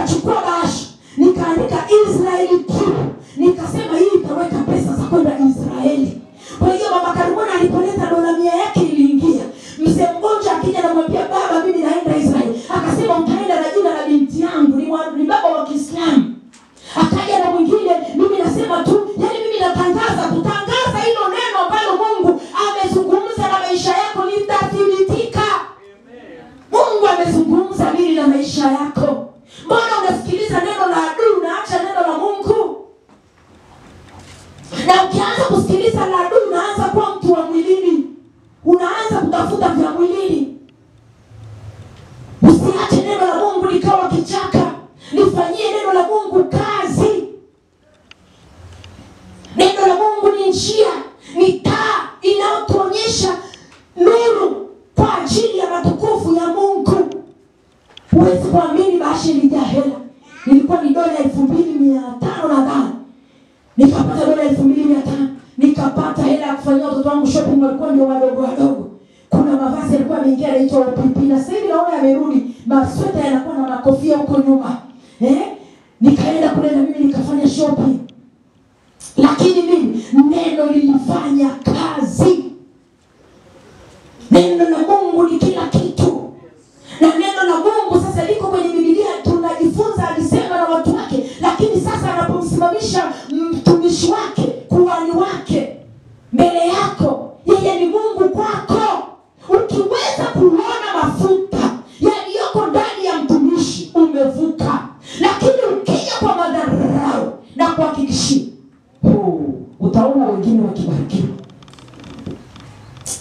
nikachukua bahasha, nikaandika Israeli tu. Nikasema hii itaweka pesa za kwenda Israeli. Kwa hiyo Mama Karibona alipoleta $100 yake iliingia. Mzee mgonja akija anamwambia baba mimi naenda Israeli. Akasema utaenda na jina la binti yangu, ni baba wa Kiislamu. Akaja na mwingine, mimi nasema tu, yani mimi natangaza, tutangaza hilo neno ambalo Mungu amezungumza na maisha yako litathibitika. Mungu amezungumza nini na maisha yako? Mbona unasikiliza neno la adui unaacha neno la Mungu? Na ukianza kusikiliza la adui unaanza kuwa mtu wa mwilini. Unaanza kutafuta vya mwilini. Usiache neno la Mungu likawa kichaka. Lifanyie neno la Mungu kazi. Neno la Mungu ni njia, ni taa inayotuonyesha nuru kwa ajili ya matukufu ya Mungu. Huwezi kuamini bahasha ilijaa hela. Ilikuwa ni $2,500 nadhani. Nikapata $2,500. Nikapata hela ya kufanyia watoto wangu shopping, walikuwa ndio wadogo. Kuna mavazi yalikuwa yameingia yanaitwa OPP. Na sasa hivi naona yamerudi. Masweta yanakuwa na makofia huko nyuma. Nikaenda kule na mimi nikafanya shopping. Lakini mimi neno lilifanya kazi. Neno la Mungu ni kila kitu. Na neno la Mungu sasa liko kwenye Biblia, tunajifunza alisema na watu wake, lakini sasa anapomsimamisha mtumishi wake, kuhani wake mbele yako, yeye ni Mungu kwako. Ukiweza kuona mafuta yaliyoko ndani ya mtumishi umevuka. Lakini ukija kwa madharau na kuhakikishia, utaona wengine wakibarikiwa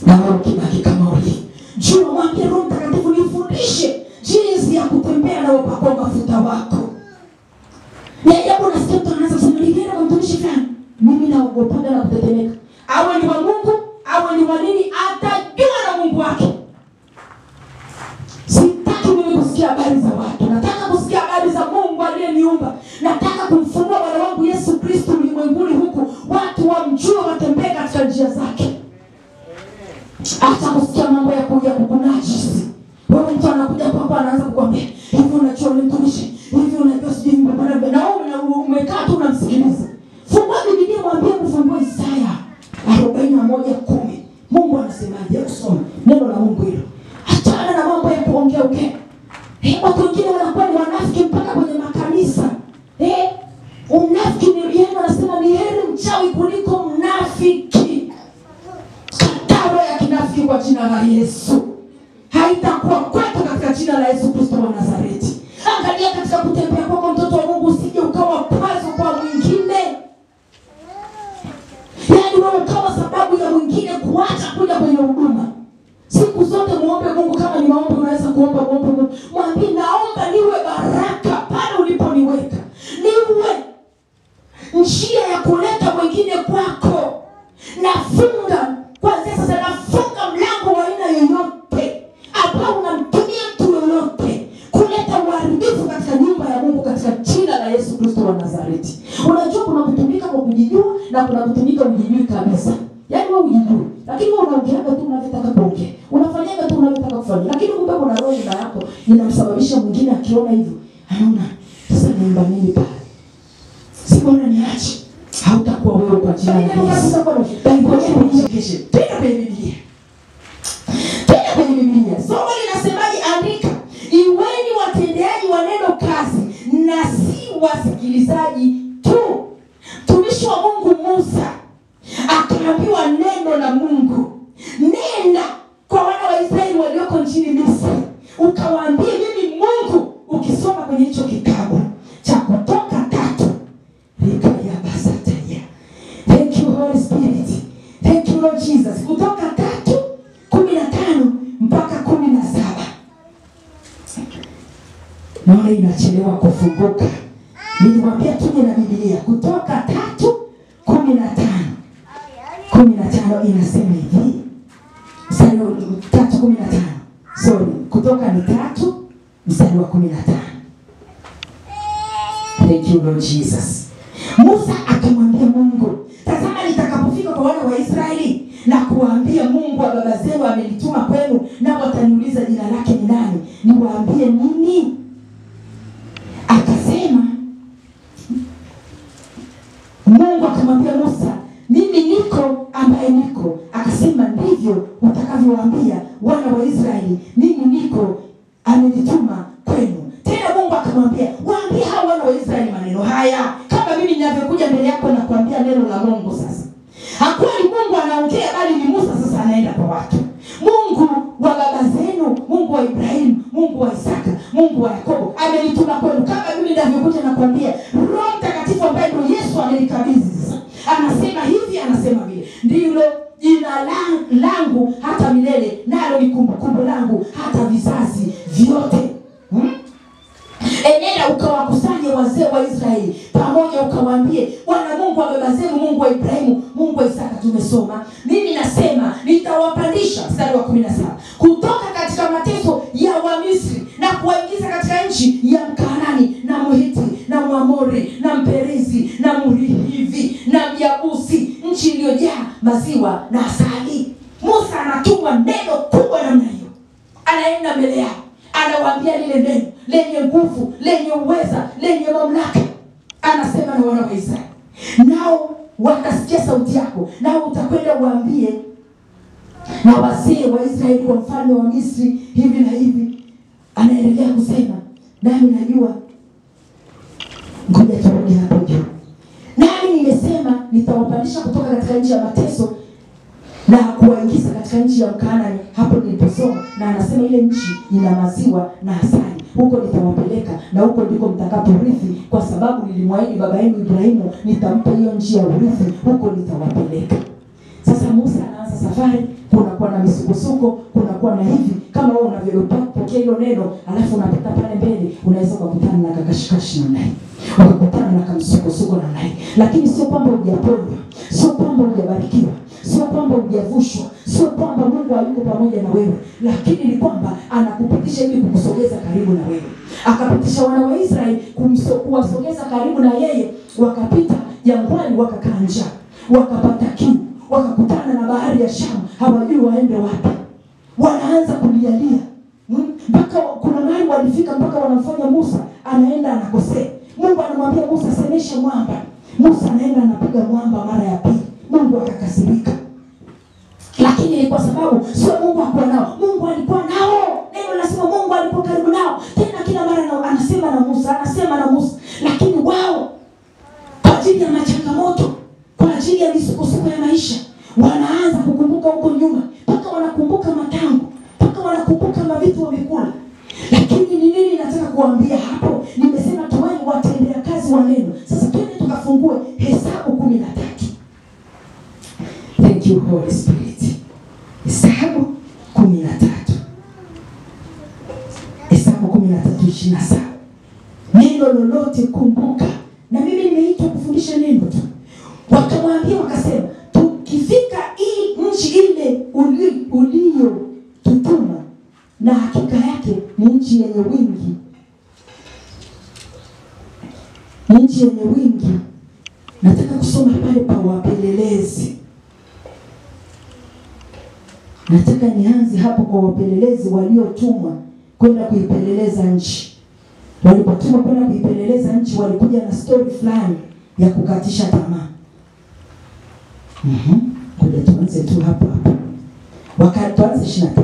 na wewe ukibaki kama ulivyo. Jua mwambie Roho Mtakatifu nifundishe jinsi ya kutembea na upako mafuta wako. Na yapo nasikia mtu anaanza kusema nilienda kwa mtumishi fulani, mimi naogopa na kutetemeka. Awe ni wa Mungu, awe ni wa nini, atajua na Mungu wake. Sitaki mimi kusikia habari za watu. Nataka kusikia habari za Mungu aliyeniumba. Nataka kumfunua Bwana wangu Yesu Kristo ulimwenguni huku, watu wamjue, watembee katika njia zake. Acha kusikia mambo ya kuja kukunajisi. Wewe mtu anakuja kwako anaanza kukwambia, hivi unajua mtumishi, hivi unajua sijui mbona na umekaa tu unamsikiliza. Fungua Biblia, mwambie kufungue Isaya 41:10. Mungu anasemaje? Usome neno la Mungu hilo. Achana na mambo ya kuongea. Watu wengine wanakuwa ni wanafiki mpaka kwenye makanisa. Unafiki ni yeye anasema ni heri mchawi kuliko mnafiki. Kataro ya kinafiki kwa jina la Yesu. Haitakuwa kwetu katika jina la Yesu Kristo wa Nazareti. Angalia katika kutembea kwako mtoto wa Mungu, usije ukawa pazo kwa mwingine. Yaani wewe ukawa sababu ya mwingine kuacha kuja kwenye huduma. Siku zote muombe Mungu. Kama ni maombi unaweza kuomba Mungu. Mwambie naomba niwe baraka pale uliponiweka. Niwe njia ya kuleta wengine kwako. Nafunga kwanza sasa, nafunga mlango wa aina yoyote ambao unamtumia mtu yoyote kuleta uharibifu katika nyumba ya Mungu katika jina la Yesu Kristo wa Nazareti. Unajua kuna kutumika kwa kujijua na kuna kutumika kujijui kabisa. Yaani wewe unajijua, lakini wewe unaongeaga tu unavyotaka kuongea. Unafanyaga tu unavyotaka kufanya. Lakini kumbe kuna roho ndani yako inamsababisha mwingine akiona hivyo, anaona sasa niomba nini pale? Si bora niache. Hautakuwa wewe kwa jina la Yesu. Tena kwenye Biblia. Somo linasemaje? Andika, iweni watendeaji wa neno kazi na si wasikilizaji tu. Mtumishi wa Mungu Musa akaambiwa neno la Mungu, nenda kwa wana wa Israeli walioko nchini Misri, ukawaambie mimi Mungu. Ukisoma kwenye hicho kitabu cha Kutoka 3, Rikaya Basataya. Thank you Holy Spirit. Thank you Lord Jesus. Kutoka 3:15 mpaka 17. Naona inachelewa kufunguka. Nilimwambia tuje na Biblia. Kutoka 3:15. 15 inasema hivi. Mstari wa 3:15. Sorry, Kutoka ni 3 mstari wa 15. Thank you Lord Jesus. Musa akamwambia Mungu, tazama nitakapofika kwa wana wa Israeli na kuwaambia Mungu wa baba zenu amenituma kwenu, na wataniuliza jina lake ni nani, niwaambie nini? Akasema akamwambia Musa, mimi niko ambaye niko. Akasema, ndivyo utakavyowaambia wana wa Israeli, mimi niko amenituma kwenu. Tena Mungu akamwambia, waambie hao wana wa Israeli maneno haya, kama mimi ninavyokuja mbele yako na kuambia neno la Mungu. Sasa hakweli Mungu anaongea, bali ni Musa sasa anaenda kwa watu. Mungu wa baba zenu, Mungu wa Ibrahimu, Mungu wa Isaka, Mungu wa Yakobo amenituma kwenu, kama mimi ninavyokuja na kuambia. Roho Mtakatifu ambaye ndio Yesu amenikabidhi sasa anasema hivi, anasema vile. Ndilo jina langu hata milele, nalo ni kumbukumbu langu hata vizazi vyote. Enenda ukawakusanye wazee wa Israeli pamoja, ukawaambie, Bwana Mungu wa baba zenu, Mungu wa Ibrahimu, Mungu wa Isaka, tumesoma. Mimi nasema nitawapandisha, mstari wa 17, kutoka katika mateso ya Wamisri na kuwaingiza katika nchi ya Mkanaani na Mhiti na Mwamori na Mperizi na Mhivi na Myabusi, nchi iliyojaa maziwa na asali. Musa anatuma neno kubwa namna hiyo, anaenda mbele yao, anawaambia lile neno lenye nguvu, lenye uweza, lenye mamlaka. Anasema na wana wa Israeli, nao wakasikia sauti yako, nao utakwenda uambie na wazee wa Israeli kwa mfalme wa Misri hivi na hivi. Anaendelea kusema, nami najua, ngoja turudi hapo juu. Nami nimesema nitawapandisha kutoka katika nchi ya mateso na kuwaingiza katika nchi ya Mkanaani, hapo niliposoma. Na anasema ile nchi ina maziwa na asali, huko nitawapeleka na huko ndiko mtakaporithi, kwa sababu nilimwahidi baba yenu Ibrahimu nitampa hiyo nchi ya urithi, huko nitawapeleka. Sasa Musa anaanza safari, kunakuwa na misukosuko, kunakuwa na hivi, kama wewe unavyopokea hilo neno, alafu unapita pale mbele, unaweza kukutana na kakashikashi na naye, ukakutana na kamsukosuko na naye. Lakini sio kwamba hujaponywa, sio kwamba hujabarikiwa, sio kwamba hujavushwa, sio kwamba Mungu hayuko pamoja na wewe, lakini ni kwamba anakupitisha ili kukusogeza karibu na wewe. Akapitisha wana wa Israeli kuwasogeza karibu na yeye, wakapita jangwani, wakakaa njaa, wakapata kiu, wakakutana na bahari ya Shamu, hawajui waende wapi. Wanaanza kulialia, mpaka kuna mahali walifika mpaka wanamfanya Musa anaenda anakosea. Mungu anamwambia Musa, semesha mwamba. Musa anaenda anapiga mwamba mara ya pili. Mungu akakasirika. Lakini ni kwa sababu sio Mungu hakuwa nao, Mungu alikuwa nao. Neno linasema Mungu alikuwa karibu nao. Tena kila mara anasema na Musa, lakini wao kwa ajili ya changamoto, kwa ajili ya misukosuko ya maisha, wanaanza kukumbuka huko nyuma, mpaka wanakumbuka matango, mpaka wanakumbuka mavitu wamekula. Lakini ni nini nataka kuambia hapo? Nimesema tuweni watendea kazi wa neno. Sasa twende tukafungue Hesabu 13. Thank you Holy Spirit. Hesabu 13. Hesabu 13:27. Neno lolote kumbuka. Na mimi nimeitwa kufundisha neno tu. Wakamwambia wakasema, tukifika hii nchi ile ulio tutuma, na hakika yake ni nchi yenye wingi. Nchi yenye wingi. Nataka kusoma pale pa wapelelezi. Nataka nianze hapo kwa wapelelezi waliotumwa kwenda kuipeleleza nchi. Walipotumwa kwenda kuipeleleza nchi, walikuja na story fulani ya kukatisha tamaa. Ngoja tuanze tu hapo. Wakatuanza 25.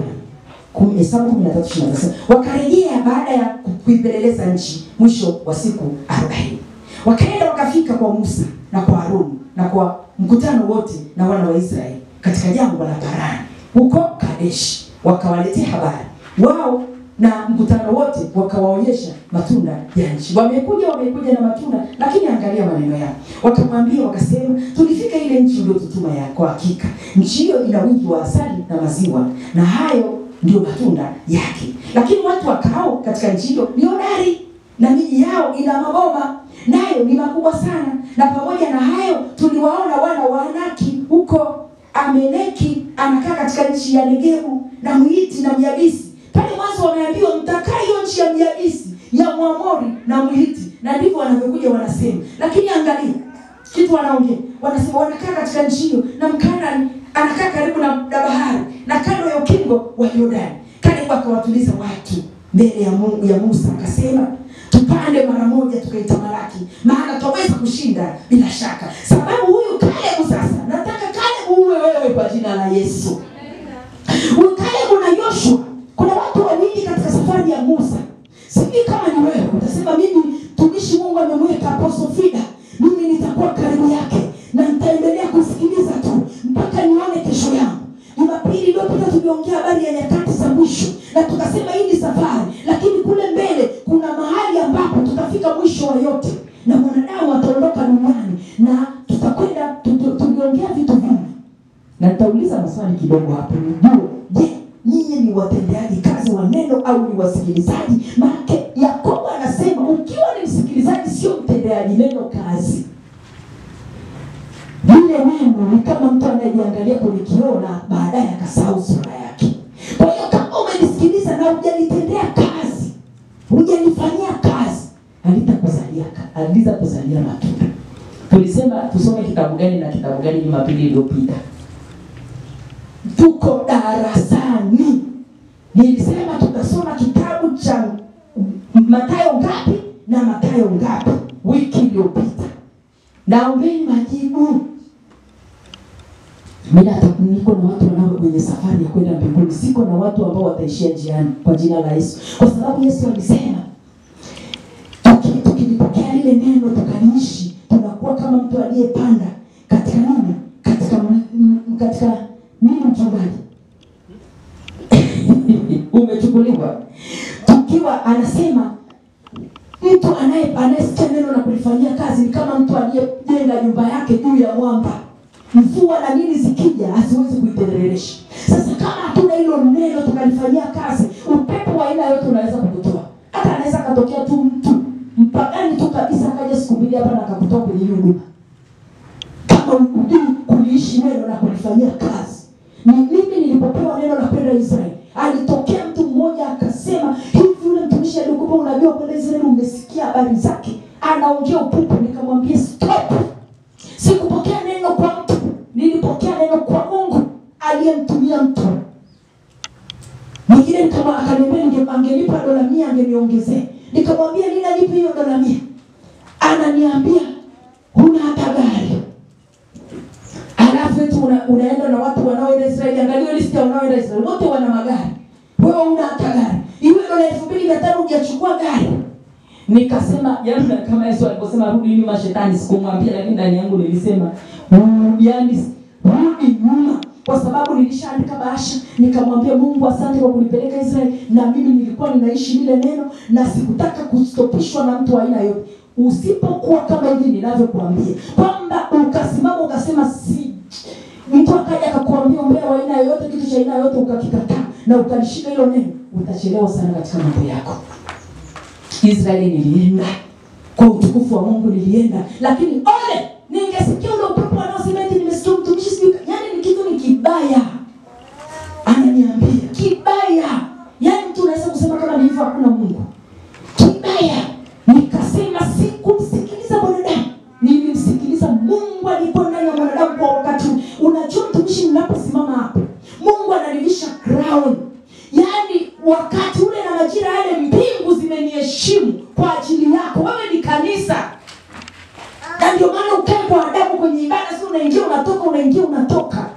Hesabu 13:25. Wakarejea baada ya kuipeleleza nchi mwisho wa siku 40. Wakaenda wakafika kwa Musa na kwa Haruni na kwa mkutano wote na wana wa Israeli katika jangwa la Parani huko Kadeshi. Wakawaletea habari wao na mkutano wote, wakawaonyesha matunda ya nchi. Wamekuja na matunda, lakini angalia maneno yao. Wakamwambia wakasema, tulifika ile nchi uliyotutuma ya kwa hakika. Nchi hiyo ina wingi wa asali na maziwa, na hayo ndio matunda yake. Lakini watu wakao katika nchi hiyo ni hodari, na miji yao ina maboma, nayo ni makubwa sana. Na pamoja na hayo tuliwaona wana wa Anaki huko. Ameleki anakaa katika nchi ya Negebu na Mhiti na Myabisi. Pale mwanzo wameambiwa mtakaa hiyo nchi ya Myabisi, ya Mwamori na Mhiti, na ndivyo wanavyokuja wanasema. Lakini angalia kitu wanaongea. Wanasema wanakaa katika nchi hiyo, na Mkanaani anakaa karibu na bahari na kando ya ukingo wa Yordani. Kale akawatuliza watu mbele ya Musa, akasema, tupande mara moja tukaitamalaki, maana tutaweza kushinda bila shaka. Sababu huyu jina la Yesu. Caleb na Joshua, kuna watu wawili katika safari ya Musa. Sijui kama ni wewe utasema mimi tumishi Mungu amemweka Apostle Frida, mimi nitakuwa karibu yake na nitaendelea kusikiliza tu mpaka nione kesho yangu. Jumapili iliyopita tuliongea habari ya nyakati za mwisho na tukasema hii ni safari, lakini kule mbele kuna mahali ambapo tutafika mwisho wa yote na mwanadamu ataondoka duniani na tutakwenda tuliongea vitu vingi. Na nitauliza maswali kidogo hapo nijue, je, nyinyi ni watendaji kazi wa neno au ni wasikilizaji? Maana Yakobo anasema ukiwa ni msikilizaji sio mtendaji neno kazi. Vile neno ni kama mtu anayejiangalia kwenye kioo na baadaye akasahau sura yake. Kwa hiyo kama umenisikiliza na hujanitendea kazi, hujanifanyia kazi, halitakuzalia matunda. Tulisema tusome kitabu gani na kitabu gani Jumapili iliyopita? Tuko darasani. Nilisema tutasoma kitabu cha Mathayo ngapi na Mathayo ngapi wiki iliyopita. Naombeni majibu. Mimi niko na watu wanao kwenye safari ya kwenda mbinguni. Siko na watu ambao wataishia njiani kwa jina la Yesu. Kwa sababu Yesu alisema tukilipokea ile neno tukaliishi, tunakuwa kama mtu aliyepanda katika nini? Katika nini mchungaji? Umechukuliwa. Tukiwa anasema mtu anayesikia neno na kulifanyia kazi ni kama mtu aliyejenga nyumba yake juu ya mwamba. Mvua na nini zikija asiwezi kuiterelesha. Sasa kama hatuna hilo neno tukalifanyia kazi, upepo wa aina yote unaweza kukutoa. Hata anaweza katokea tu mtu mpagani tu kabisa akaja siku mbili hapa na akakutoa kwenye nyumba. Kama ukudi kuliishi neno na kulifanyia kazi. Mimi nilipopewa neno la kwenda Israeli, alitokea mtu mmoja akasema, hivi yule mtumishi alikuwa unajua kwenda Israeli umesikia habari zake? Anaongea upupu. Nikamwambia stop. Sikupokea neno kwa mtu, nilipokea neno kwa Mungu aliyemtumia mtu. Mwingine kama akaniambia angenipa $100 angeniongezea. Nikamwambia ninalipa hiyo $100. Ananiambia huna hata gari. Alafu eti unaenda na watu wanaoenda Israeli. Angalia list ya wanaoenda Israeli, wote wana magari. Wewe huna hata gari. Iwe $2,500 hujachukua gari. Nikasema yaani kama Yesu aliposema rudi nyuma shetani, sikumwambia, lakini ndani yangu nilisema rudi nyuma, kwa sababu nilishaandika bahasha nikamwambia Mungu asante kwa kunipeleka Israeli, na mimi nilikuwa ninaishi lile neno na sikutaka kustopishwa na mtu wa aina yote. Usipokuwa kama hivi ninavyokuambia kwamba ukasimama ukasema si mtu akaja akakuambia umbea wa aina yote, kitu cha aina yote ukakikataa na ukalishika hilo neno, utachelewa sana katika mambo yako. Israeli nilienda kwa utukufu wa Mungu, nilienda, lakini ole ningesikia ule upepo wanaosema eti nimesikia mtumishi sijui, yani ni kitu ni kibaya. Ananiambia kibaya, yani mtu unaweza kusema kama ni hivyo hakuna Mungu. Kibaya. Nikasema sikumsikiliza mwanadamu, nilimsikiliza Mungu aliyekuwa ndani ya mwanadamu kwa wakati. Unajua mtumishi, ninaposimama hapo Mungu ananilisha crown. Yani wakati ule na majira yale mbingu zimeniheshimu kwa ajili yako. Wewe ni kanisa. Na ndio maana ukae kwa adabu kwenye ibada, si unaingia unatoka, unaingia unatoka.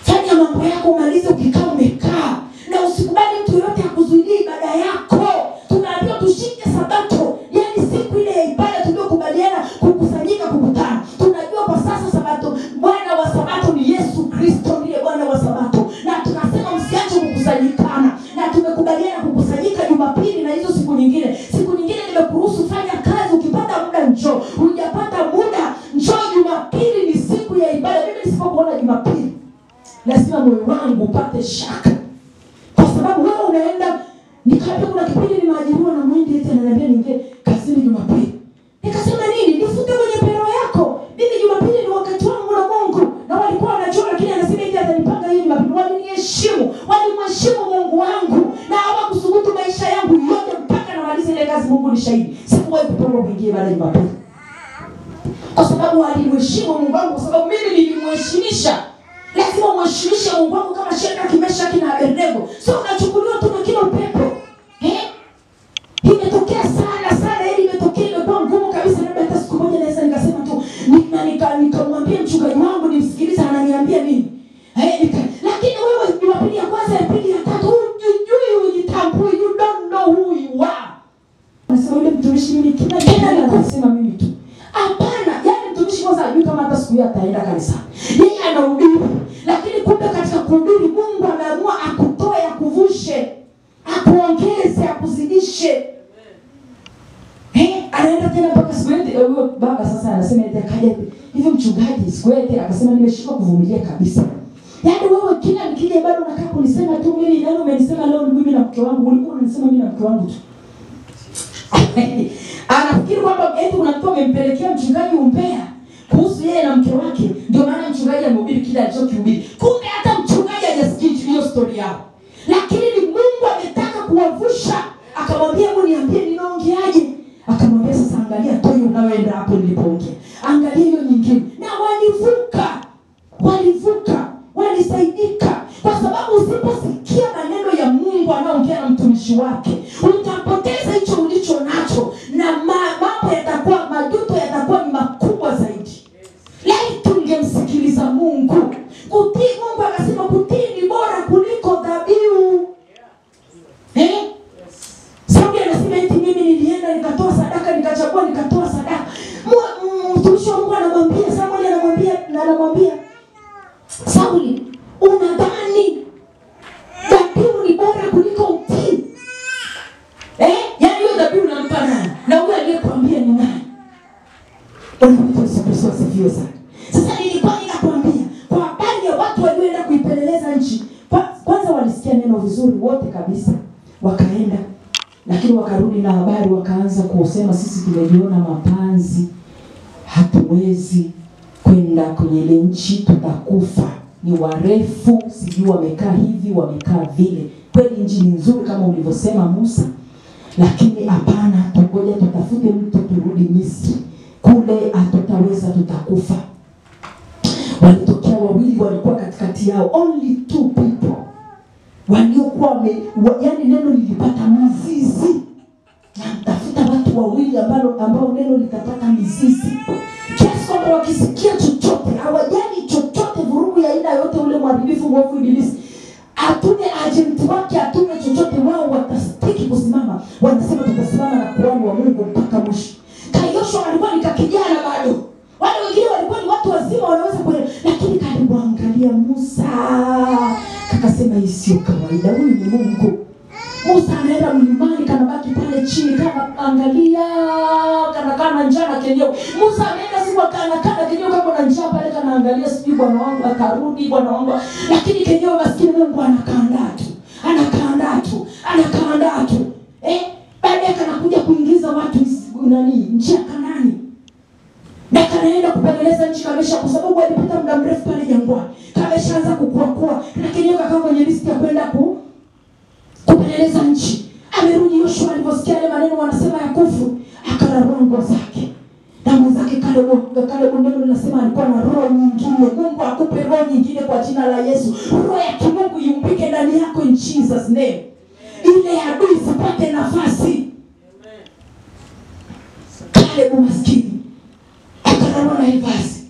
Fanya mambo yako umalize ukikaa umekaa. Na usikubali mtu yote akuzuilie ibada yako. Tunaambiwa tushike Sabato. Yani siku ile ya ibada tuliyokubaliana kukusanyika kukutana. Tunajua kwa sasa Sabato, Bwana wa Sabato ni Yesu Kristo, ndiye Bwana wa Sabato. Na tunasema msiache kukusanyikana. Na tumekubaliana kukusanyika Jumapili na hizo siku nyingine. Siku nyingine nimekuruhusu fanya kazi, ukipata muda njoo. Hujapata muda njoo Jumapili, ni siku ya ibada. Mimi nisipokuona Jumapili lazima moyo wangu upate shaka. Kwa sababu wewe unaenda, nikaambia kuna kipindi nimeajiriwa na mwindi eti ananiambia niingie kazini Jumapili. Nikasema nini? Nifute kwenye pero yako. Mimi Jumapili ni wakati wangu na Mungu. Na walikuwa wanajua, lakini anasema eti atanipanga hiyo Jumapili. Waliniheshimu, walimheshimu Mungu wangu. Na hawakusubutu maisha yangu yote mpaka namaliza ile kazi. Mungu ni shahidi. Sikuwahi kupanga kuingia baada ya Jumapili. Kwa sababu walimheshimu Mungu wangu, kwa sababu mimi nilimheshimisha. Lazima umheshimishe Mungu wangu kama Shadraka, Meshaki na Abednego. Sio unachukuliwa tu na kila upepo. Imetokea sana, ili imetokea imekuwa ngumu kabisa. Labda hata siku moja naweza nikasema tu nikamwambia mchungaji wangu nimsikilize ananiambia nini. mtumishi mimi kila anasema mimi tu. Hapana, yani mtumishi kwanza ajui kama hata siku hiyo ataenda kanisa. Yeye anahubiri, lakini kumbe katika kuhubiri Mungu ameamua akutoe, akuvushe, akuongeze, akuzidishe. Anaenda tena mpaka siku yote huyo baba sasa anasema eti akaja hivi mchungaji siku yote akasema nimeshika kuvumilia kabisa. Yaani wewe kila nikija bado unakaa kunisema tu mimi nani umenisema leo mimi na mke wangu, ulikuwa unanisema mimi na mke wangu tu. Anafikiri kwamba eti unatoa umempelekea mchungaji umbea kuhusu yeye na mke wake, ndio maana mchungaji amehubiri kila alichokihubiri. Kumbe hata mchungaji hajasikia hiyo story yao. Lakini ni Mungu ametaka kuwavusha, akamwambia hebu niambie ninaongeaje. Akamwambia sasa angalia toi unaoenda hapo nilipoongea. Angalia hiyo nyingine. Na walivuka, walisaidika. Kwa sababu usiposikia maneno ya Mungu anaongea na mtumishi wake, utapoteza hicho ulicho nacho na mambo yatakuwa majuto, yatakuwa ni makubwa zaidi. Laiti tungemsikiliza Mungu. Kutii Mungu akasema kutii ni bora kuliko dhabihu. Sababu anasema eti mimi nilienda nikatoa sadaka, nikachagua nikatoa sadaka. Mtumishi wa Mungu anamwambia Samuel, anamwambia Sauli, unadhani dhabihu ni bora kuliko utii? Yaani hiyo dhabihu unampa nani? Na huyo aliyekwambia ni nani? Unamtoa sivyo sana. Sasa nilikuwa ninakwambia kwa habari ya watu walioenda kuipeleleza nchi. Kwanza walisikia neno vizuri wote kabisa. Wakaenda, lakini wakarudi na habari wakaanza kusema sisi tumejiona mapanzi, hatuwezi kwenda kwenye ile nchi, tutakufa. Ni warefu, sijui wamekaa hivi, wamekaa vile. Kweli nchi ni nzuri kama ulivyosema Musa, lakini hapana, tungoja tutafute mtu turudi Misri. Kule hatutaweza, tutakufa. Walitokea wawili walikuwa katikati yao, only 2 people. Waliokuwa yani neno lilipata mizizi. Na mtafuta watu wawili ambao neno litapata mizizi. Kiasi kwamba wakisikia chochote, hawajali chochote, vurugu ya aina yote, ule mharibifu mwovu ibilisi atume agent wake, atume chochote, wao watastiki kusimama. Wanasema tutasimama na kuhani wa Mungu mpaka mwisho. Yoshua alikuwa ni kijana bado. Wale wengine walikuwa ni watu wazima wanaweza kuelewa, lakini kalimwangalia Musa. Akasema hii sio kawaida, huyu ni Mungu. Musa anaenda mlimani, kanabaki pale chini, kana angalia, kana njaa kenyewe. Musa anaenda siku kana kenyewe kama na njaa pale, kana angalia sijui bwana wangu atarudi, bwana wangu. Lakini kenyewe maskini Mungu anakaa tu. Baadaye kanakuja kuingiza watu nchi ya Kanaani. Na kanaenda kupeleleza nchi kamesha, kwa sababu alipita muda mrefu pale jangwani. Kameshaanza kukua. Lakini yeye kama kwenye listi ya kwenda kupeleleza nchi. Amerudi Yoshua aliposikia yale maneno wanasema ya kufu, akararua nguo zake. Na mwenzake kale neno linasema alikuwa na roho nyingine. Mungu akupe roho nyingine kwa jina la Yesu. Roho ya kimungu yumpike ndani yako in Jesus name. Ile adui isipate nafasi. Kale maskini akararua na hivasi.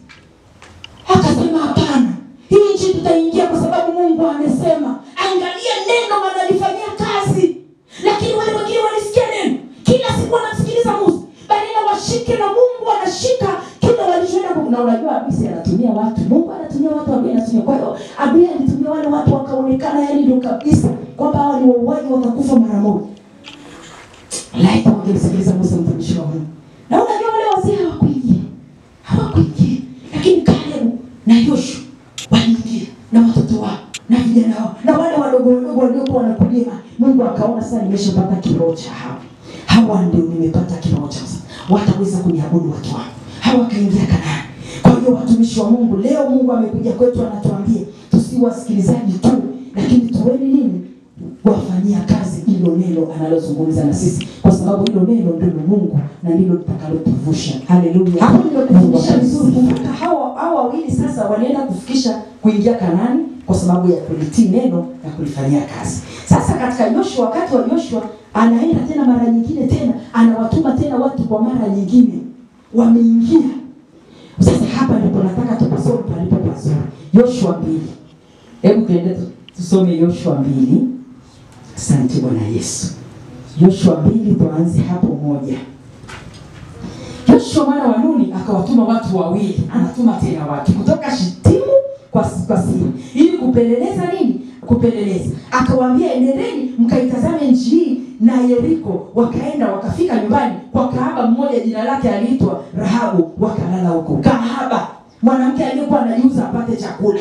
Akasema hapana, hii nchi tutaingia kwa sababu Mungu amesema. Angalia neno wanalifanyia kazi. Lakini wale wengine walisikia neno, kila siku wanasikiliza Musa, badala washike na Mungu anashika kila walichoenda. Na unajua Abisi anatumia watu, Mungu anatumia watu, Abisi anatumia. Kwa hiyo Abisi alitumia wale watu wakaonekana yani ndio kabisa kwamba hao ni wauaji, wakakufa mara moja. Laiti wangemsikiliza Musa mtumishi wa Mungu. Na unajua wale wazee hawakuingia. Lakini Caleb na Yoshua waliingia na watoto wao na vijana wao na wale wadogo waliokuwa wanakulima. Mungu akaona sasa nimeshapata kiroho cha hawa ndio nimepata kiroho cha sasa, wataweza kuniabudu watu wangu. Hawa kaingia Kanaani. Kwa hiyo watumishi wa Mungu, leo Mungu amekuja kwetu anatuambia tusiwasikilizaji tu, lakini tuweni nini? Wafanyia kazi hilo neno analozungumza na sisi, kwa sababu hilo neno ndio Mungu na ndilo litakalotuvusha. Haleluya. Hapo ndio kufundisha vizuri. Kumbuka hao wawili sasa walienda kufikisha kuingia Kanaani kwa sababu ya kulitii neno na kulifanyia kazi. Sasa katika Yoshua, wakati wa Yoshua anaenda tena mara nyingine, tena anawatuma tena watu kwa mara nyingine, wameingia. Sasa hapa ndipo nataka tupasome palipo pazuri. Yoshua 2. Hebu tuende tusome Yoshua 2. Asante Bwana Yesu. Yoshua 2 tuanze hapo 1. Yoshua mwana wa Nuni akawatuma watu wawili, anatuma tena watu kutoka Shitimu kwa siri ili kupeleleza nini? Kupeleleza. Akawaambia, enendeni mkaitazame nchi hii na Yeriko. Wakaenda wakafika nyumbani kwa kahaba mmoja, jina lake aliitwa Rahabu, wakalala huko. Kahaba, mwanamke aliyekuwa anauza apate chakula.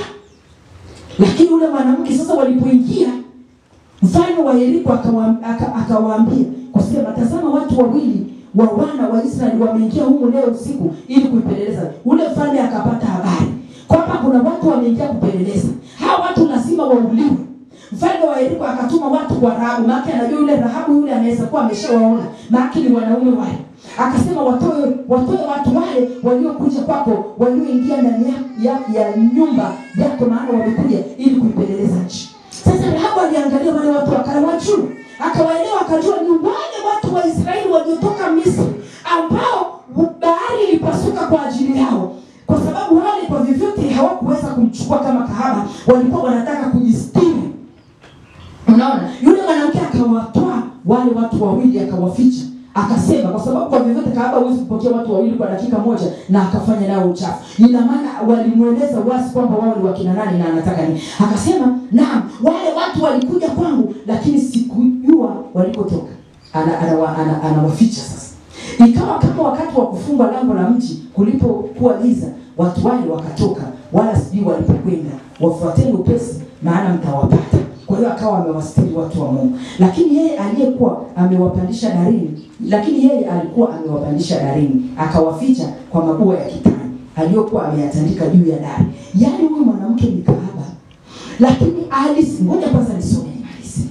Lakini ule mwanamke sasa walipoingia, mfalme wa Yeriko akawaambia kusema, tazama watu wawili wa wana wa Israeli wameingia huko leo usiku ili kuipeleleza. Ule mfalme akapata habari kwamba kuna watu wameingia kupeleleza. Hao watu lazima wauliwe. Mfalme wa Yeriko akatuma watu kwa Rahabu, maana anajua yule Rahabu yule anaweza kuwa ameshawaona, maana ni wanaume wale. Akasema watoe watu wale waliokuja kwako, walioingia ndani ya nyumba yako, maana wamekuja ili kuipeleleza nchi. Sasa Rahabu aliangalia wale watu akawajua, akawaelewa, akajua ni wale watu wa Israeli waliotoka Misri ambao bahari ilipasuka kwa ajili yao. Kwa sababu wale kwa vyovyote hawakuweza kumchukua kama kahaba, walikuwa wanataka kujistiri. Unaona, yule mwanamke akawatoa wale watu wawili akawaficha. Akasema kwa sababu kwa vyovyote kahaba huwezi kupokea watu wawili kwa dakika moja, na akafanya nao uchafu. Ina maana walimueleza wazi kwamba wao ni wakina nani na anataka nini. Akasema, naam, wale watu walikuja kwangu lakini sikujua walikotoka. Anawaficha sasa. Ikawa kama wakati wa kufunga lango la mji kulipokuwa giza, watu wale wakatoka, wala sijui walipokwenda. Wafuateni upesi, maana mtawapata. Kwa hiyo akawa amewastiri watu wa Mungu. Lakini yeye alikuwa amewapandisha darini, akawaficha kwa mabua ya kitani aliyokuwa ameyatandika juu ya dari. Yaani huyu mwanamke ni kahaba. Lakini ngoja kwanza nisome nimalize.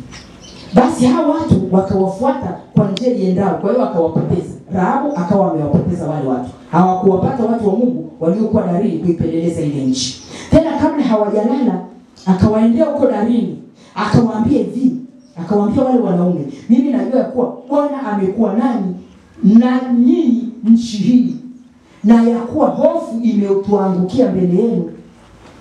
Basi hao watu wakawafuata kwa njia iendao, kwa hiyo akawapoteza. Rahabu akawa amewapoteza wale watu. Hawakuwapata watu wa Mungu waliokuwa darini kuipeleleza ile nchi. Tena kabla hawajalala, akawaendea huko darini. Akawaambia wale wanaume, mimi najua kuwa Bwana amekuwa nani na nyinyi nchi hii, na ya kuwa hofu imetuangukia mbele yenu,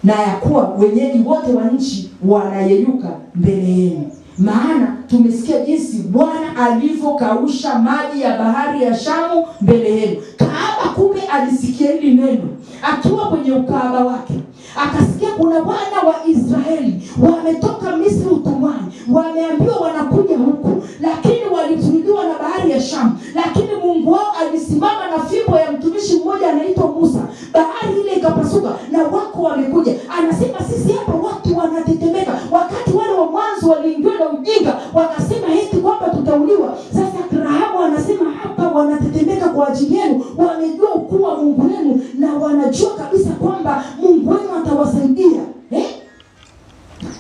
na ya kuwa wenyeji wote wa nchi wanayeyuka mbele yenu. Maana tumesikia jinsi Bwana alivyokausha maji ya bahari ya Shamu mbele yenu. Kahaba kumbe alisikia hili neno akiwa kwenye ukahaba wake. Akasikia kuna wana wa Israeli wametoka Misri utumwani, wameambiwa wanakuja huku, lakini walizuiliwa na bahari ya Shamu. Lakini Mungu wao alisimama na fimbo ya mtumishi mmoja anaitwa Musa. Bahari ile ikapasuka na wako wamekuja. Anasema sisi hapa watu wanatetemeka. Wakati wale wa mwanzo waliingia na ujinga, wakasema eti kwamba tutauliwa. Sasa Rahabu anasema hapa wanatetemeka kwa ajili yenu, wamejua ukuu wa Mungu wenu na wanajua kabisa kwamba Mungu wenu atawasaidia.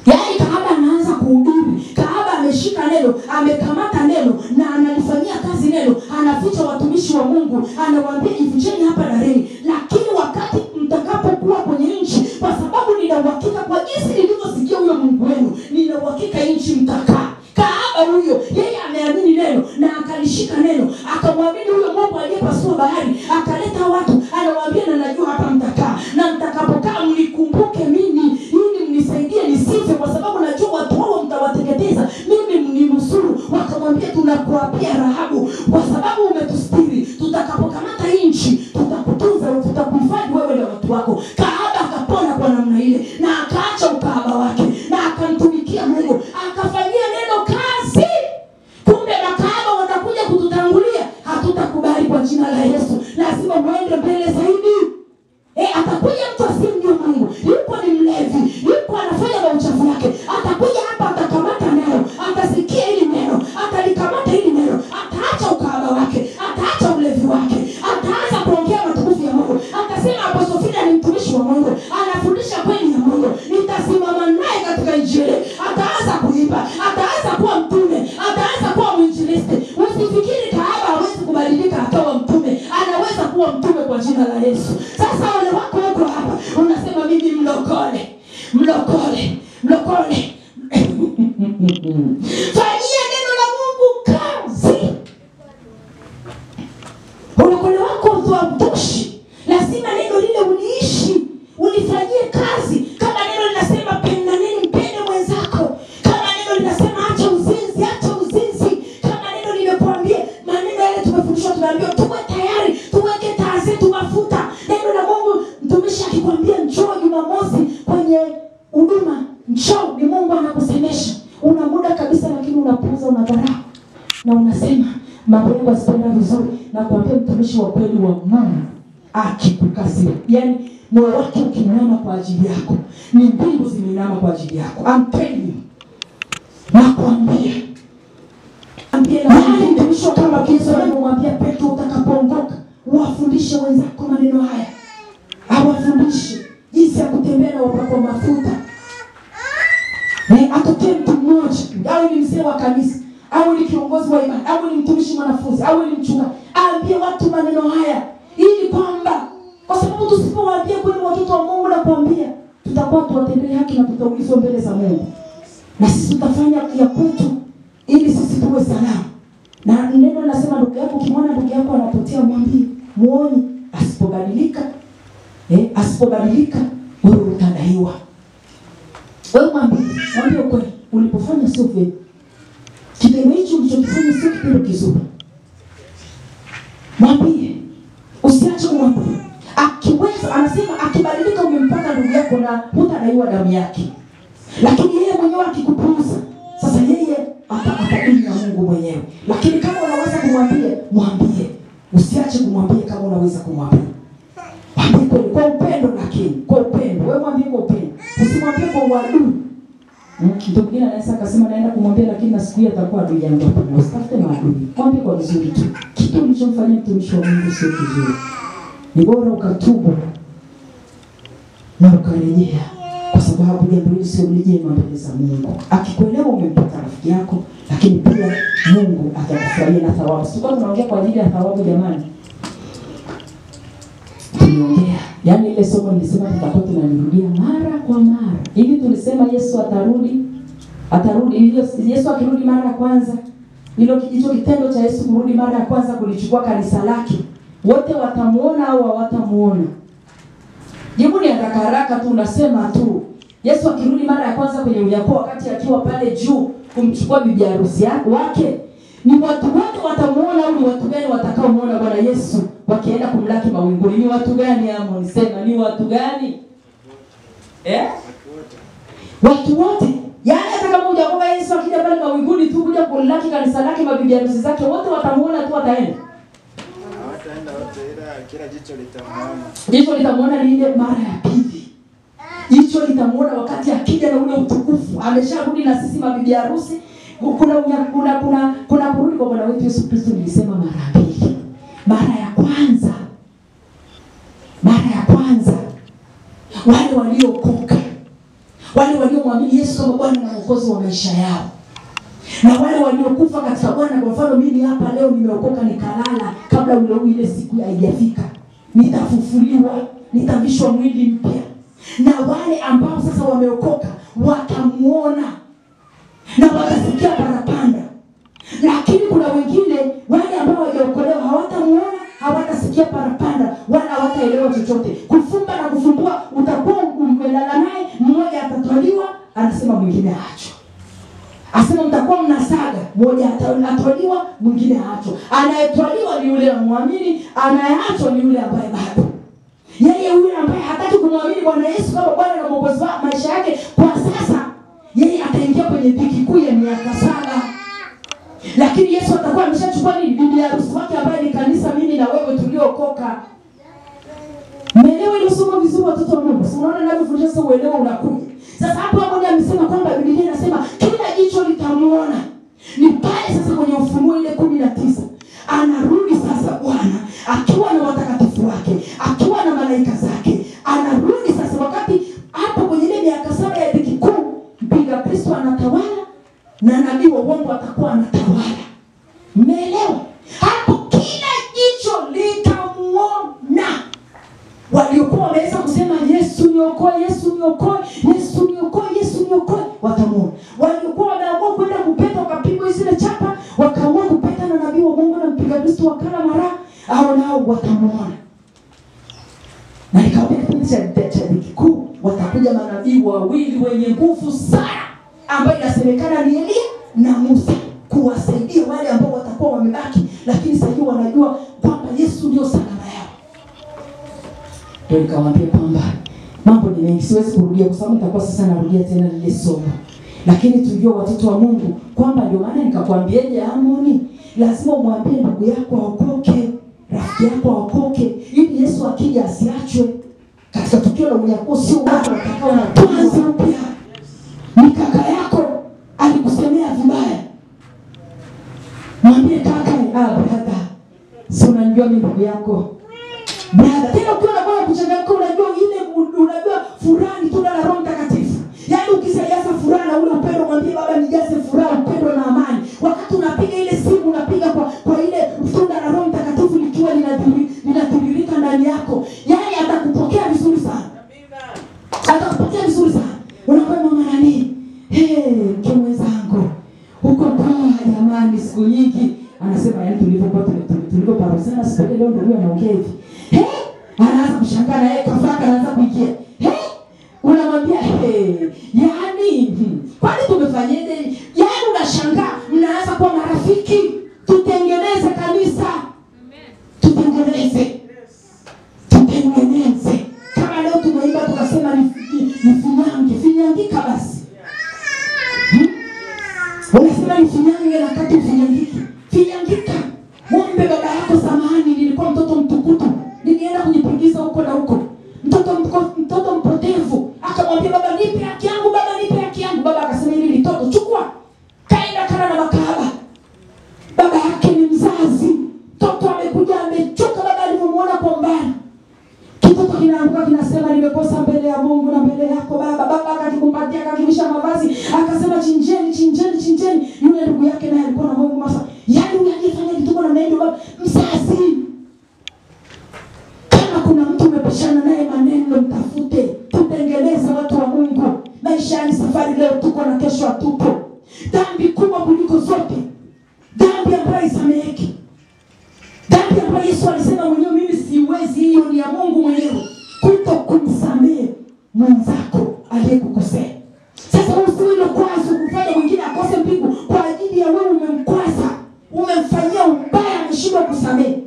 Yaani kahaba anaanza kuhubiri. Kahaba ameshika neno, amekamata neno na analifanyia kazi neno. Anaficha watumishi wa Mungu, anawaambia jificheni hapa darini. Lakini wakati mtakapokuwa kwenye nchi, kwa sababu nina uhakika kwa jinsi nilivyosikia huyo Mungu wenu, nina uhakika nchi mtakaa. Kahaba huyo yeye ameamini neno na akalishika neno, akamwamini huyo Mungu aliyepasua bahari, akaleta watu, anawaambia na najua hapa mtakaa, na mtakapokaa mnikumbuke mimi ili mnisaidie nisife, kwa sababu najua watu hao mtawateketeza, mimi mninusuru. Wakamwambia tunakuapia Rahabu, kwa sababu umetustiri, tutakapokamata nchi tutakutunza, tutakuhifadhi wewe na watu wako. Kahaba akapona kwa namna ile na akaacha ukahaba wake na akamtumikia Mungu, akafanyia neno kazi. Kumbe makahaba watakuja kututangulia, hatutakubali kwa jina la Yesu. Lazima muende mbele zaidi. Atakuja mtu asimjue Mungu, yuko ni mlevi, yuko anafanya mauchafu yake, atakuja hapa atakamata neno, atasikia hili neno, atalikamata hili neno, ataacha ukahaba wake, ataacha ulevi wake, ataanza kuongea matukufu ya Mungu. Atasema Apostle ni mtumishi wa Mungu, anafundisha kweli ya Mungu, nitasimama naye katika injili. Ataanza kuimba, ataanza kuwa mtume, ataanza kuwa mwinjilisti. Usifikiri kahaba hawezi kubadilika akawa mtume, anaweza kuwa mtume kwa jina la Yesu. Sasa wale wako huko hapa unasema mimi mlokole. Fanyia neno la Mungu kazi. Ulokole wako utoshi. Lazima neno lile uliishi, ulifanyie kazi. Kama neno linasema pendaneni, mpende mwenzako. Kama neno linasema acha uzinzi. Kama neno limekuambia maneno yale tumefundishwa, tunaambiwa tuwe tayari, tuweke tayari Mungu asipenda vizuri, na kuambia mtumishi wa kweli wa Mungu akikukasiria, yani moyo wake ukinama kwa ajili yako, ni mbingu zimeinama kwa ajili yako. I'm telling you. Na kuambia nani mtumishi kama Kristo anamwambia Petro, utakapoongoka wafundishe wenzako maneno haya. Awafundishe jinsi ya kutembea na wapako mafuta. Atokee mtu mmoja, au ni mzee wa kanisa, au ni kiongozi wa imani, au ni mtumishi mwanafunzi, au ni mchungaji, aambie watu maneno haya, ili kwamba kwa sababu tusipowaambia kweli watoto wa Mungu, na kuambia tutakuwa tuwatendee haki na tutaulizwa mbele za Mungu. Na sisi tutafanya ya kwetu ili sisi tuwe salama. Na neno linasema ndugu yako, ukimwona ndugu yako anapotea, mwambie, muone, asipobadilika wewe utadaiwa. Wewe mwambie kweli, ulipofanya sio vema. Kitendo hicho ulichokifanya sio kitendo kizuri. Mwambie, usiache kumwambia. Akiweza, anasema akibadilika umempata ndugu yako na hutadaiwa damu yake. Lakini yeye mwenyewe akikupuuza, sasa yeye atadili na Mungu mwenyewe. Lakini kama unaweza kumwambia, mwambie. Usiache kumwambia kama unaweza kumwambia. Mwambie kwa upendo, lakini kwa upendo. Wewe mwambie kwa upendo. Usimwambie kwa uadui. Mtu mwingine anaweza akasema naenda kumwambia, lakini na siku hiyo atakuwa adui yangu hapo. Usitafute maadui. Mwambie kwa vizuri tu. Kitu ulichomfanyia mtumishi wa Mungu sio kizuri. Ni bora ukatubu na ukarejea, kwa sababu jambo hili sio jema mbele za Mungu. Akikuelewa umempata rafiki yako, lakini pia Mungu atakufurahia na thawabu. Sio kama tunaongea kwa ajili ya thawabu jamani. Tunaongea, yani ile somo nilisema tutakuwa tunalirudia mara kwa mara. Hivi tulisema Yesu atarudi. Yesu akirudi mara ya kwanza, hicho kitendo cha Yesu kurudi mara ya kwanza kulichukua kanisa lake, wote watamuona au hawatamuona? Jibu ni haraka tu, unasema tu Yesu akirudi mara ya kwanza kwenye unyakuo, wakati akiwa pale juu kumchukua bibi harusi wake, ni watu wote watamuona au ni watu gani watakaomuona Bwana Yesu wakienda kumlaki mawinguni? Ni watu gani hao? Nisema ni watu gani? Watu wote. Yaani hata kama hujaokoka, Yesu akija pale mawinguni tu kuja kulaki kanisa lake, mabibi harusi zake, wote watamuona tu, wataenda. Hawataenda wote, ila kila jicho litamuona. Jicho litamuona lile mara ya pili. Jicho litamuona wakati akija na ule utukufu. Amesharudi na sisi mabibi harusi. Kuna kurudi kwa Bwana wetu Yesu Kristo, nilisema mara mbili. Mara ya kwanza wale waliokoka, wale waliomwamini Yesu kama Bwana na Mwokozi wa maisha yao, na wale waliokufa katika Bwana. Kwa mfano mimi hapa leo nimeokoka nikalala, kabla ile siku haijafika nitafufuliwa, nitavishwa mwili mpya. Na wale ambao sasa wameokoka watamuona na watasikia parapanda. Lakini kuna wengine wale ambao hawajaokolewa hawatamuona, hawatasikia parapanda, wala hawataelewa chochote. Kufumba na kufumbua, utakuwa umelala naye, mmoja atatwaliwa, anasema mwingine aachwe. Asema mtakuwa mnasaga, mmoja atawaliwa, mwingine aachwe. Anayetwaliwa ni yule muamini, anayeachwa ni yule ambaye bado. Yeye yule ambaye hataki kumwamini Bwana Yesu kama Bwana na Mwokozi wa maisha yake kwa sasa, yeye ataingia kwenye dhiki kuu ya miaka 7. Lakini Yesu atakuwa ameshachukua ni bibi harusi wake ambaye ni kanisa, mimi na wewe tuliokoka. Mmeelewa ile somo vizuri watoto wa Mungu? Unaona ninavyofundisha sasa uelewa unakuja. Sasa hapo ndiye amesema kwamba Biblia inasema kila jicho litamuona. Ni pale sasa kwenye Ufunuo ile 19. Anarudi sasa Bwana akiwa na watakatifu wake, akiwa na malaika zake. Anarudi sasa wakati hapo kwenye ile miaka 7 ya dhiki kuu, mpinga Kristo anatawala na nabii wa uongo atakuwa anatawala. Mmeelewa? Hapo kila jicho litamuona. Waliokuwa wameweza kusema Yesu niokoe, Yesu niokoe, Yesu niokoe, Yesu niokoe, watamuona. Waliokuwa wameamua kwenda kupeta wakapigwa zile chapa, wakaamua kupeta na nabii wa Mungu na mpinga Kristo wakala mara, hao nao watamuona. Na ikawa kipindi cha dhiki kuu, watakuja manabii wawili wenye nguvu sana, ambaye inasemekana ni Elia na Musa, kuwasaidia wale ambao watakuwa wamebaki, lakini sasa wanajua kwamba Yesu ndio salama yao. Ndio nikamwambia kwamba mambo ni mengi, siwezi kurudia kwa sababu nitakuwa sasa narudia tena lile somo. Lakini tujue watoto wa Mungu kwamba ndio maana nikakwambiaje Harmony, lazima umwambie ndugu yako aokoke, rafiki yako aokoke, ili Yesu akija asiachwe katika tukio la unyakuo. Sio watu watakao na tuanze upya. Ni kaka yako alikusemea vibaya, mwambie kaka, brother, si unajua mimi ndugu yako brother. Tena ukiwa na bwana kuchangamka, unajua furaha tunda la Roho Mtakatifu. Yaani ukijaza furaha na ule upendo, mwambie baba nijaze furaha, upendo na amani. Wakati unapiga ile simu, unapiga kwa ile tunda la Roho Mtakatifu likiwa linatiririka ndani yako. Yaani atakupokea vizuri sana. Atakupokea vizuri sana. Unakwenda mama nani? Mwenzangu. Huko kwa jamani siku nyingi anasema yaani tulivyoparusana siku leo ndio anaongea hivi. Anaanza kushangaa na yeye kafaka anaanza kuingia. Unamwambia yaani kwani tumefanyaje? Yaani unashangaa, mnaanza kuwa marafiki. Tutengeneze kanisa. Tutengeneze. Kama leo tumeimba tukasema ni finyangika basi. Unasema ni finyange na kati finyangika. Mwombe baba yako, samahani nilikuwa mtoto mtukutu, nilienda kujipigiza huko na huko. Mtoto mpotevu. Akamwambia baba nipe haki yangu, baba nipe haki yangu. Baba akasema hili litoto chukua. Kaenda kana na makahaba. Baba yake ni mzazi. Mtoto amekuja amechoka, baba alipomuona kwa mbali. Kitoto kinaanguka kinasema nimekosa mbele ya Mungu na mbele yako baba. Baba akakikumbatia, akakivisha mavazi, akasema chinjeni. Yule ndugu yake naye alikuwa na Mungu masa. Yaani unajifanya kituko na neno baba mzazi. Kama kuna mtu umepishana naye maneno, mtafute. Tutengeneze watu wa Mungu. Maisha ni safari, leo tuko na kesho hatupo. Dhambi kubwa kuliko zote, dhambi ambayo isameheki, dhambi ambayo Yesu alisema mwenyewe mimi siwezi, hiyo ni ya Mungu mwenyewe, kutokumsamehe mwenzako aliyekukosea. Sasa usiwe kwazo kufanya mwingine akose mbingu kwa ajili ya wewe umemkwaza, umemfanyia ubaya, ameshindwa kusamehe.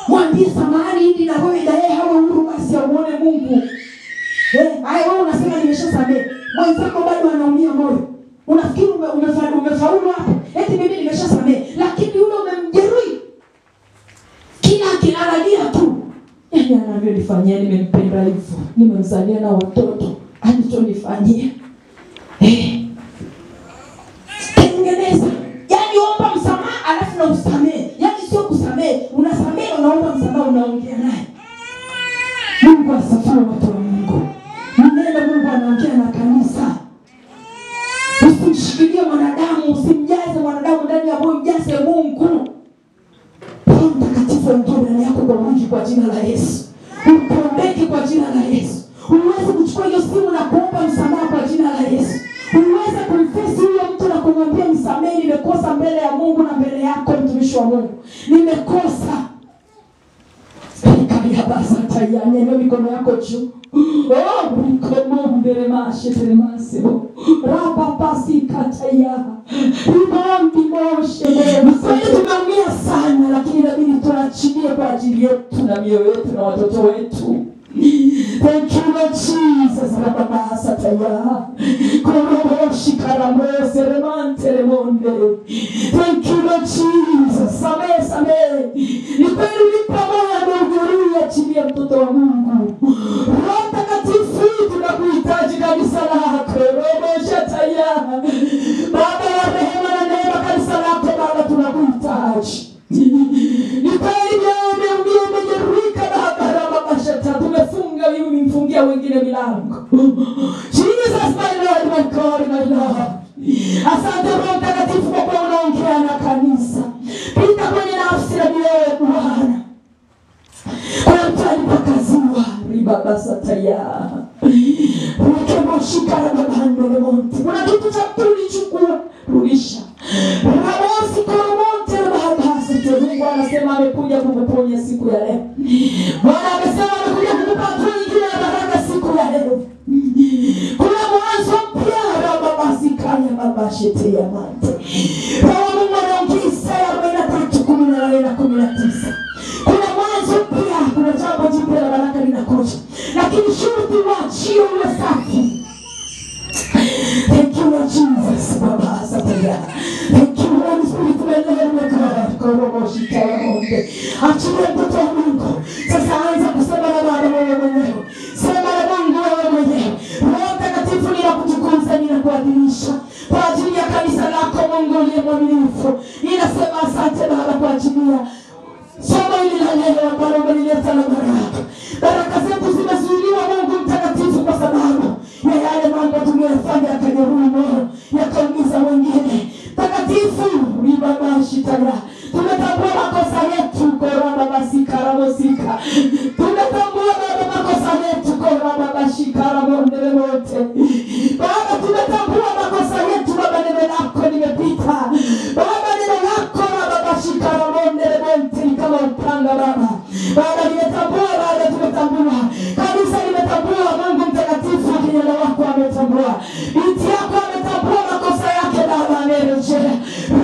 Mwambie samahani ili na wewe na yeye hawe huru, basi auone Mungu. Wewe unasema nimeshasamehe, mwenzako bado anaumia moyo. Unafikiri umefaulu hapo? Eti mimi nimeshasamehe, lakini yule umemjeruhi. Kila kinalalia tu. Yaani anavyonifanyia, nimempenda hivyo, nimemzalia na watoto, alichonifanyia. Tengeneza. Yaani omba msamaha alafu na usamehe. Yaani sio kusamehe, unasamehe unaomba msamaha, unaongea naye. Mungu asifiwe watu wa Mungu. Neno Mungu anaongea na kanisa. Usimshikilie mwanadamu, usimjaze mwanadamu ndani ya moyo, mjaze Mungu. Roho Mtakatifu aingie ndani yako kwa wingi kwa jina la Yesu. Upondeke kwa jina la Yesu. Uweze kuchukua hiyo simu na kuomba msamaha kwa jina la Yesu. Uweze kumfesi huyo mtu na kumwambia nisamehe, nimekosa mbele ya Mungu na mbele yako mtumishi wa Mungu. Nimekosa. Kabla basa tayari ndio mikono yako juu. Mikono mbele mashete masebo. Rapa pasi kataya. Ibambi moshe. Msije tunaumia sana, lakini inabidi tuachilie kwa ajili yetu na mioyo yetu na watoto wetu. Thank you Lord Jesus. Rapa basa tayari. Korobo shikaramose remante remonde. Thank you Lord Jesus. Samehe. Nipeni nipamoja na chini ya mtoto wa Mungu. Roho Mtakatifu tunakuhitaji kanisa lako. Roho shataya. Baba wa rehema na neema, kanisa lako Baba tunakuhitaji. Nipeni umejeruhika Baba shataya. Tumefunga mimi, mfungia wengine milango. Jesus my Lord, my God, my Lord. Asante Roho Mtakatifu kwa kuwa unaongea na kanisa. Pita kwenye nafsi na mioyo Bwana. Kuna mtu alipakaziwa ribaba sataya. Ukemoshika na mabando lemonte. Kuna kitu cha kulichukua, rudisha. Rabosi koromonte baba sataya. Mungu anasema amekuja kukuponya siku ya leo. Bwana amesema amekuja kukupa nyingine ya baraka siku ya leo. Kuna mwanzo mpya baba sikaya baba shete ya mate. Roho Mungu anaongea Isaya 43:18. Kuna mwanzo pia, kuna jambo jipya la baraka linakuja. Lakini shuruti waachie uwe safi. Thank you Lord Jesus. Baba asante. Thank you Holy Spirit, my Lord, my God. Achilia mtoto wa Mungu. Sasa anza kusema na Baba wewe mwenyewe. Sema na Mungu wewe mwenyewe. Roho Mtakatifu ninakutukuza, ninakuadhimisha kwa ajili ya kanisa lako Mungu uliye mwaminifu. Ninasema asante Baba kwa ajili ya somo hili la leo ambalo umelileta na baraka. Baraka zetu zimezuiliwa Mungu Mtakatifu kwa sababu ya yale mambo tumeyafanya yakajeruhi moyo, yakaumiza wengine. Mtakatifu ribabashitaya, tumetambua makosa yetu koraba basikara mosika. Tumetambua makosa yetu koraba bashikara mondele wote. Baba tumetambua makosa yetu Baba, neno lako nimepita. Baba neno lako Baba bashikara mondele wote kama upanga Baba. Baba nimetambua, Baba tumetambua. Kanisa limetambua Mungu Mtakatifu, kijana wako ametambua. Binti yako ametambua makosa yake Baba, amerejea.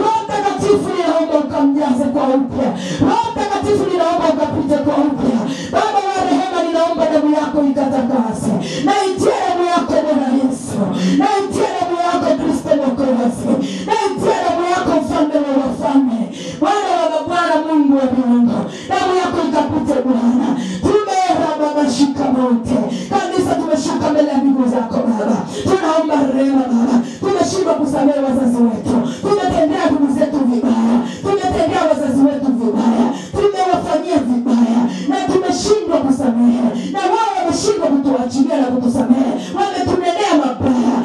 Roho Mtakatifu ninaomba ukamjaze kwa upya. Roho Mtakatifu ninaomba ukapite kwa upya. Baba wa rehema, ninaomba damu yako ikatakase. Na itie damu yako Bwana Yesu. Na itie damu yako Kristo Mwokozi. Na itie damu yako Mfalme wa wafalme. Bwana wa mabwana, Mungu wa miungu. Damu yako ikapite Bwana. Tumera Baba shika mote. Kanisa tumeshuka mbele ya miguu zako Baba. Tunaomba rehema Baba. Tumeshindwa kusamehe wazazi wetu. Tumetendea ndugu zetu vibaya. Tumetendea wazazi wetu vibaya. Tumewafanyia vibaya na tumeshindwa kusamehe. Na wao wameshindwa kutuachilia na kutusamehe. Wametunenea mabaya.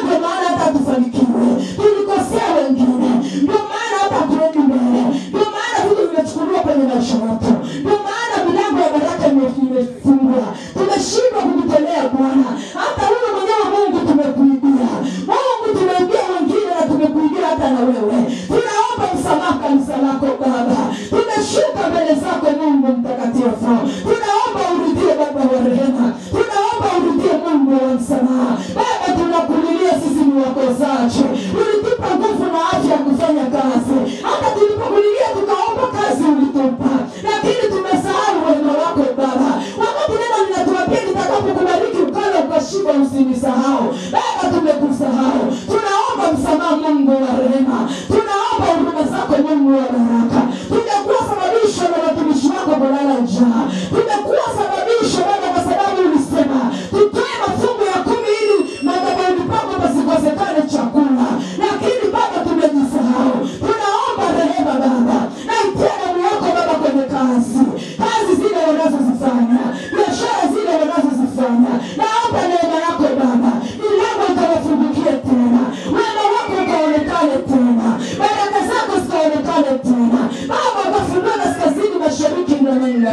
Ndio maana hata tufanikiwe. Tulikosea wengine. Ndio maana hata tuendi mbele. Ndio maana vitu vimechukuliwa kwenye maisha yetu. Ndio maana milango ya baraka imefungwa. Tumeshindwa kujitolea Bwana. Hata wewe mwenyewe Mungu tumekuibia. Mungu tumeibia wengine na tumekuibia hata na wewe. Tunaomba msamaha kanisa lako Baba. Tumeshuka mbele zako Mungu Mtakatifu. Tunaomba urudie Baba wa rehema. Tunaomba urudie Mungu wa msamaha. Baba tunakulilia, sisi ni wakosaji. Ulitupa nguvu na afya ya kufanya kazi. Hata tulipokulilia tukaomba kazi ulitupa. Lakini tumesahau wema wako Baba. Wakati neno linatuambia nitakapokubariki ukala ukashiba usinisahau. Baba tumekusahau. Tunaomba msamaha Mungu wa rehema. Tunaomba huruma zako Mungu wa baraka. Tumekuwa sababisho na watumishi wako kulala njaa. Tumekuwa sababisho Baba kwa sababu ulisema tutoe mafungu ya 10 ili madhabahuni pako pasikosekane chakula. Lakini Baba tumejisahau. Tunaomba rehema Baba. Na itia damu yako Baba kwenye kazi. Kazi zile wanazozifanya. Biashara zile wanazozifanya. Naomba neema yako Baba. Milango ikawafungukie tena. Wema wako ukaonekane tena. Baraka zako zikaonekane tena. Baba ukafungua kaskazini, mashariki na magharibi.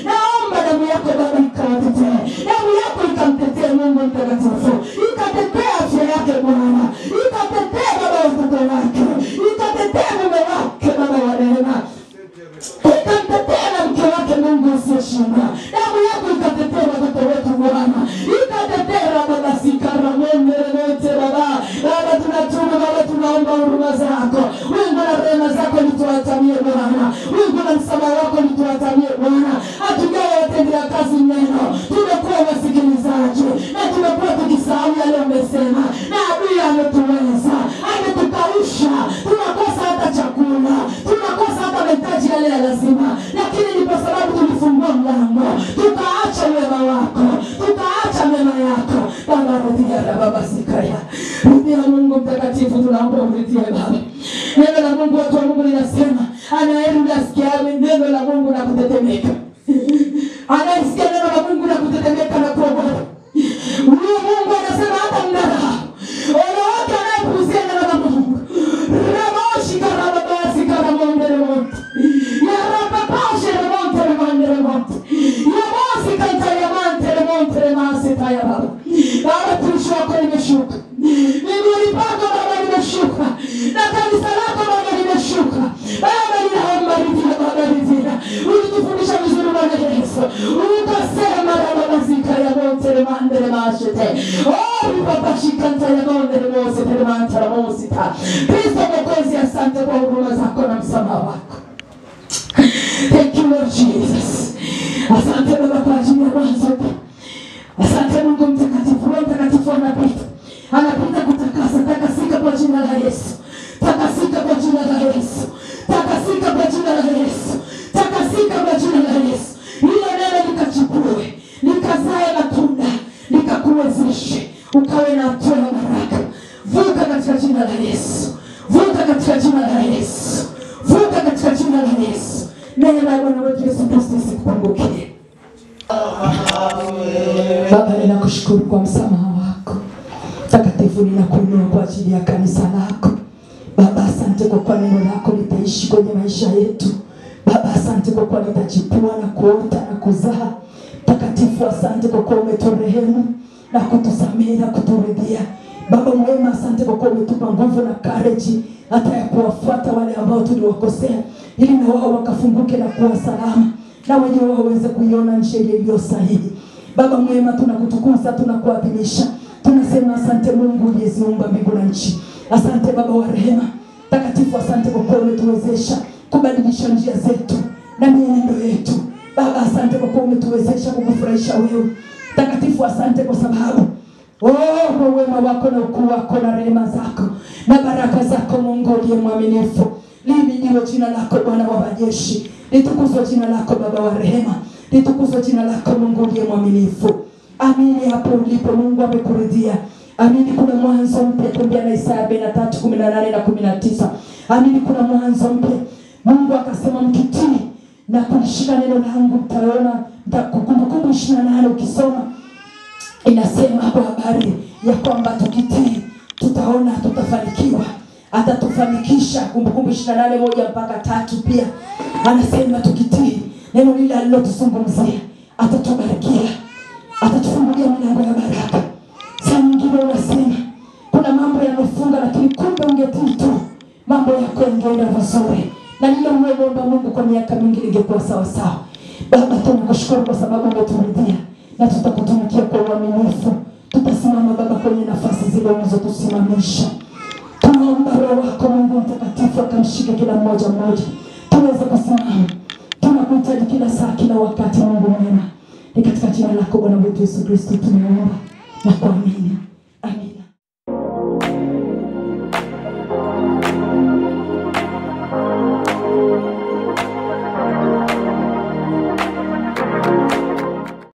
Naomba damu yako Baba ikawatetee. Damu yako ikamtetee Mungu Mtakatifu. Ikatetee afya yake Bwana. Ikatetee Baba watoto wake. Ikatetee mume wake Baba wa rehema. Ikatetee na mke wake Mungu usiyeshinda. Damu yako ikatetee watoto wetu Bwana. Ikatetee Baba sikara mwendele wote Baba. Baba tunatubu Baba, tunaomba huruma zako. Mungu na rehema zako lituatamie Bwana. Mungu na msamaha wako lituatamie Bwana. Hatujawa watendea kazi neno. Tumekuwa wasikilizaji. Na tumekuwa tukisahau yale umesema. Na adui ametuweza. Ametukausha. Tunakosa hata chakula. Tunakosa hata mahitaji yale ya lazima. Lakini ni kwa sababu tulifungua mlango. Tukaacha wema wako. Tukaacha mema yako. Baba rudia Baba sikaya. Rudia Mungu Mtakatifu, tunaomba uridhie Baba. Neno la Mungu, watu wa Mungu linasema, anayeru nasikia neno la Mungu na kutetemeka. Anayesikia neno la Mungu na kutetemeka na kuogopa. Huyo Mungu anasema hata mnara. Ole wake anayepuzia neno la Mungu. Ramoshi karabasi karamonde remonte. Ya rapapashe remonte remonte remonte. Ya mosi kanta yamante remonte remase taya Baba. Baba tulishuka nimeshuka. Mimi pako Baba nimeshuka. Na kanisa lako Baba nimeshuka. Baba ninaomba ridhia Baba ridhia. Ulitufundisha vizuri Bwana Yesu. Ukasema Baba zika ya monte remande remashete. Oh Baba shikanta ya monte remose remanta remosita. Kristo Mwokozi, asante kwa huruma zako na msamaha wako. Thank you Lord Jesus. Asante Baba kwa ajili ya mwanzo. Asante Mungu Mtakatifu. Roho Mtakatifu anapita kutakasa. Takasika kwa jina la Yesu. Takasika kwa jina la Yesu. Takasika kwa jina la Yesu. Takasika ukawe na hatua ya baraka. Vuka katika jina la Yesu. Vuka katika jina la Yesu. Vuka katika jina la Yesu. Neema ya Bwana wetu Yesu Kristo isikupungukie. Baba, ninakushukuru kwa msamaha wako. Takatifu, ninakuinua kwa ajili ya kanisa lako. Baba, asante kwa kuwa neno lako litaishi kwenye maisha yetu. Baba, asante kwa kuwa litajipua na kuota na kuzaa. Takatifu, asante kwa kuwa umeturehemu na kutusamehe na kuturidhia. Baba mwema, asante kwa kuwa umetupa nguvu na courage hata ya kuwafuata wale ambao tuliwakosea, ili na wao wakafunguke na kuwa salama, na wenyewe waweze kuiona njia iliyo sahihi. Baba mwema, tunakutukuza, tunakuadhimisha. Tunasema asante Mungu uliyeziumba mbingu na nchi. Asante Baba wa rehema. Takatifu, asante kwa kuwa umetuwezesha kubadilisha njia zetu na mienendo yetu. Baba, asante kwa kuwa umetuwezesha kukufurahisha wewe. Takatifu, asante kwa sababu kwa wema wako na ukuu wako na rehema zako na baraka zako Mungu uliye mwaminifu. Lihimidiwe jina lako Bwana wa majeshi. Litukuzwe jina lako Baba wa rehema. Litukuzwe jina lako Mungu uliye mwaminifu. Amini hapo ulipo, Mungu amekuridhia. Amini kuna mwanzo mpya, tembea na Isaya 43:18 na 19. Amini kuna mwanzo mpya. Mungu akasema mkitii na kulishika neno langu mtaona. Kumbukumbu 28 ukisoma inasema kwa habari ya kwamba tukitii tutaona, tutafanikiwa, atatufanikisha. Kumbukumbu 28:1-3 pia anasema tukitii neno lile alilotuzungumzia atatubarikia, atatufungulia milango ya baraka. Saa nyingine unasema kuna mambo yamefunga, lakini kumbe ungetii tu mambo yako yangeenda vizuri, na lile umeomba Mungu kwa miaka mingi ingekuwa sawa sawa. Baba, tunakushukuru kwa sababu umeturidhia na tutakutumikia kwa uaminifu. Tutasimama Baba kwenye nafasi zile ulizotusimamisha. Tunaomba Roho wako Mungu mtakatifu akamshike kila mmoja mmoja, tuweze kusimama. Tunakuhitaji kila saa, kila wakati Mungu mwema. Ni katika jina lako Bwana wetu Yesu Kristo tumeomba na kuamini. Amen.